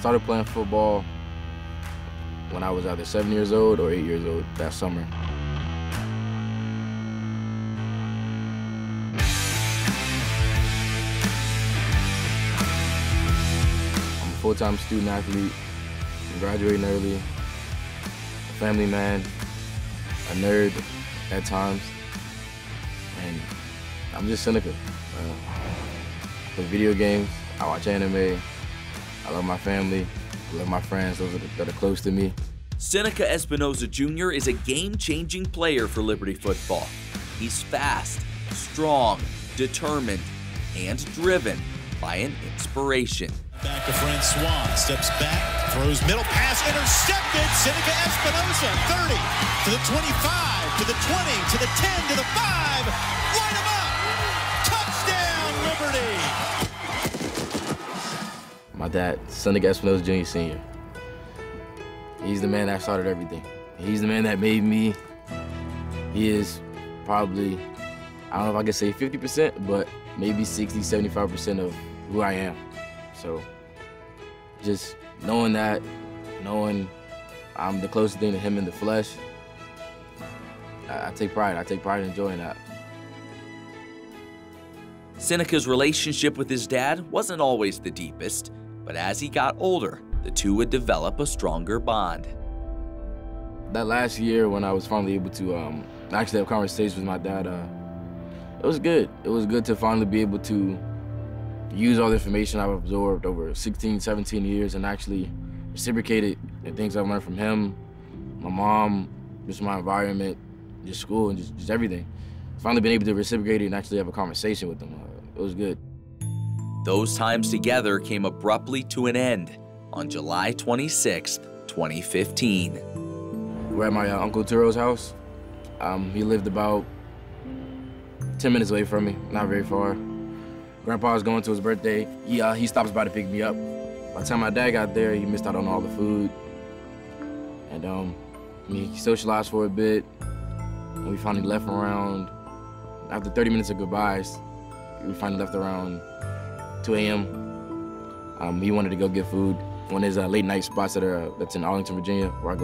started playing football when I was either 7 years old or 8 years old that summer. I'm a full-time student athlete, I'm graduating early, a family man, a nerd at times, and I'm just Ceneca. I play video games, I watch anime, I love my family, I love my friends, those that are close to me. Ceneca Espinoza Jr. is a game-changing player for Liberty football. He's fast, strong, determined, and driven by an inspiration. Back to Frank Swan, steps back, throws middle pass, intercepted. Ceneca Espinoza, 30, to the 25, to the 20, to the 10, to the 5. Light him up! Touchdown, Liberty! My dad, Ceneca Espinoza Jr. Sr. He's the man that started everything. He's the man that made me. He is probably, I don't know if I could say 50%, but maybe 60, 75% of who I am. So just knowing that, knowing I'm the closest thing to him in the flesh, I take pride. I take pride in enjoying that. Ceneca's relationship with his dad wasn't always the deepest, but as he got older, the two would develop a stronger bond. That last year when I was finally able to actually have conversations with my dad, it was good. It was good to finally be able to use all the information I've absorbed over 16, 17 years and actually reciprocate it, the things I've learned from him, my mom, just my environment, just school, and just everything. Finally been able to reciprocate it and actually have a conversation with them. It was good. Those times together came abruptly to an end on July 26, 2015. We're at my Uncle Turo's house. He lived about 10 minutes away from me, not very far. Grandpa was going to his birthday. He stops by to pick me up. By the time my dad got there, he missed out on all the food. And he socialized for a bit. And we finally left around, after 30 minutes of goodbyes, we finally left around 2 a.m. He wanted to go get food. One of his late night spots that's in Arlington, Virginia, where I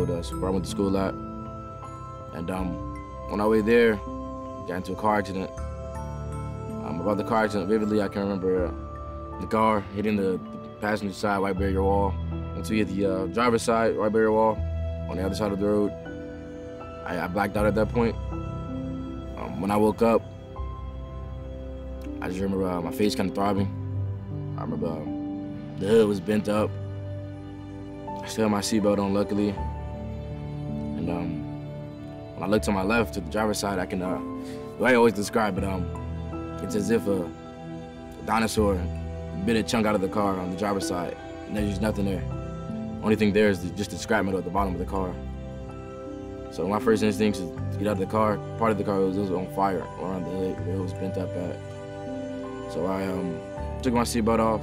went to school at. And on our way there, got into a car accident. About the car accident, vividly, I can remember the car hitting the passenger side white barrier wall. Once we hit the driver's side white barrier wall, on the other side of the road, I blacked out at that point. When I woke up, I just remember my face kind of throbbing. I remember the hood was bent up. I still had my seatbelt on, luckily. And when I looked to my left, to the driver's side, I can, the way I always describe it, it's as if a dinosaur bit a chunk out of the car on the driver's side, and there's just nothing there. Only thing there is just the scrap metal at the bottom of the car. So my first instinct is to get out of the car. Part of the car was on fire around the hood where it was bent up at. So I took my seatbelt off,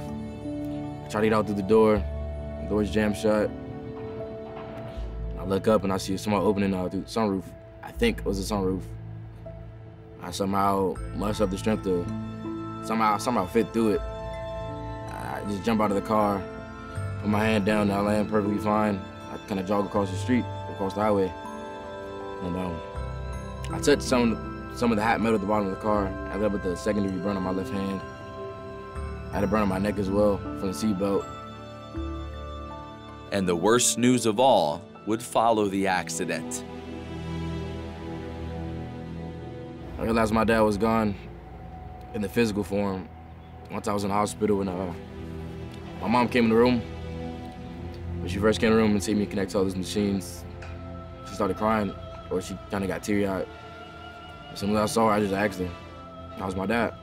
tried to get out through the door. The door's jammed shut. I look up and I see a small opening through the sunroof. I think it was a sunroof. I somehow mustered up the strength to somehow fit through it. I just jump out of the car, put my hand down, and I land perfectly fine. I kind of jog across the street, across the highway. And I touched some of the hot metal at the bottom of the car. I ended up with a second-degree burn on my left hand. I had a burn on my neck as well from the seatbelt. And the worst news of all would follow the accident. I realized my dad was gone in the physical form once I was in the hospital, and my mom came in the room. When she first came in the room and seen me connect to all these machines, she started crying, or she kind of got teary-eyed. As soon as I saw her, I just asked her, how's my dad?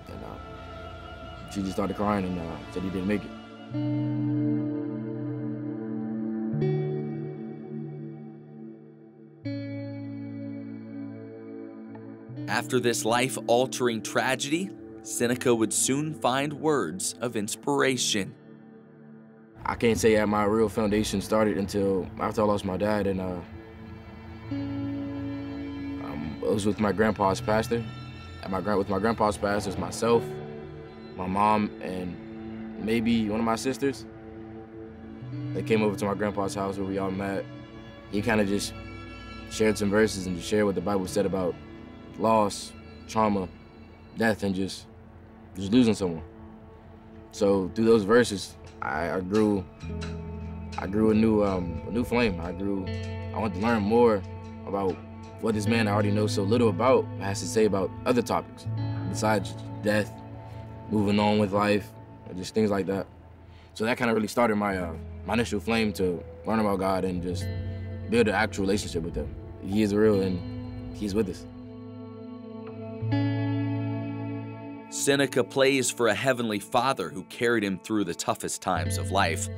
And she just started crying and said he didn't make it. After this life-altering tragedy, Ceneca would soon find words of inspiration. I can't say that my real foundation started until after I lost my dad, and it was with my grandpa's pastor. With my grandpa's pastor, myself, my mom, and maybe one of my sisters. They came over to my grandpa's house where we all met. He kind of just shared some verses and just shared what the Bible said about loss, trauma, death, and just losing someone. So through those verses, I grew a new flame. I wanted to learn more about what this man I already know so little about has to say about other topics besides death, moving on with life, and just things like that. So that kind of really started my initial flame to learn about God and just build an actual relationship with him. He is real and he's with us. Ceneca plays for a heavenly Father who carried him through the toughest times of life,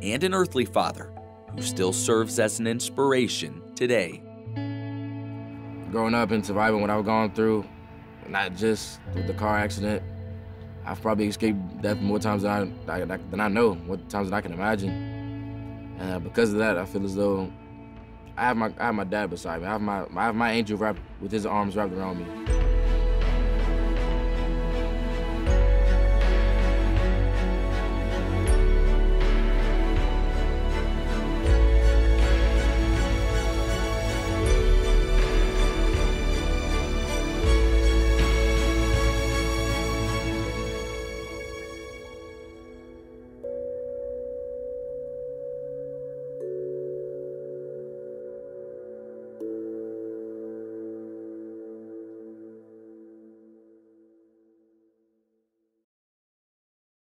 and an earthly Father who still serves as an inspiration today. Growing up and surviving what I've gone through, not just with the car accident, I've probably escaped death more times than I know, more times than I can imagine. And because of that, I feel as though I have my dad beside me. I have my angel wrapped with his arms wrapped around me.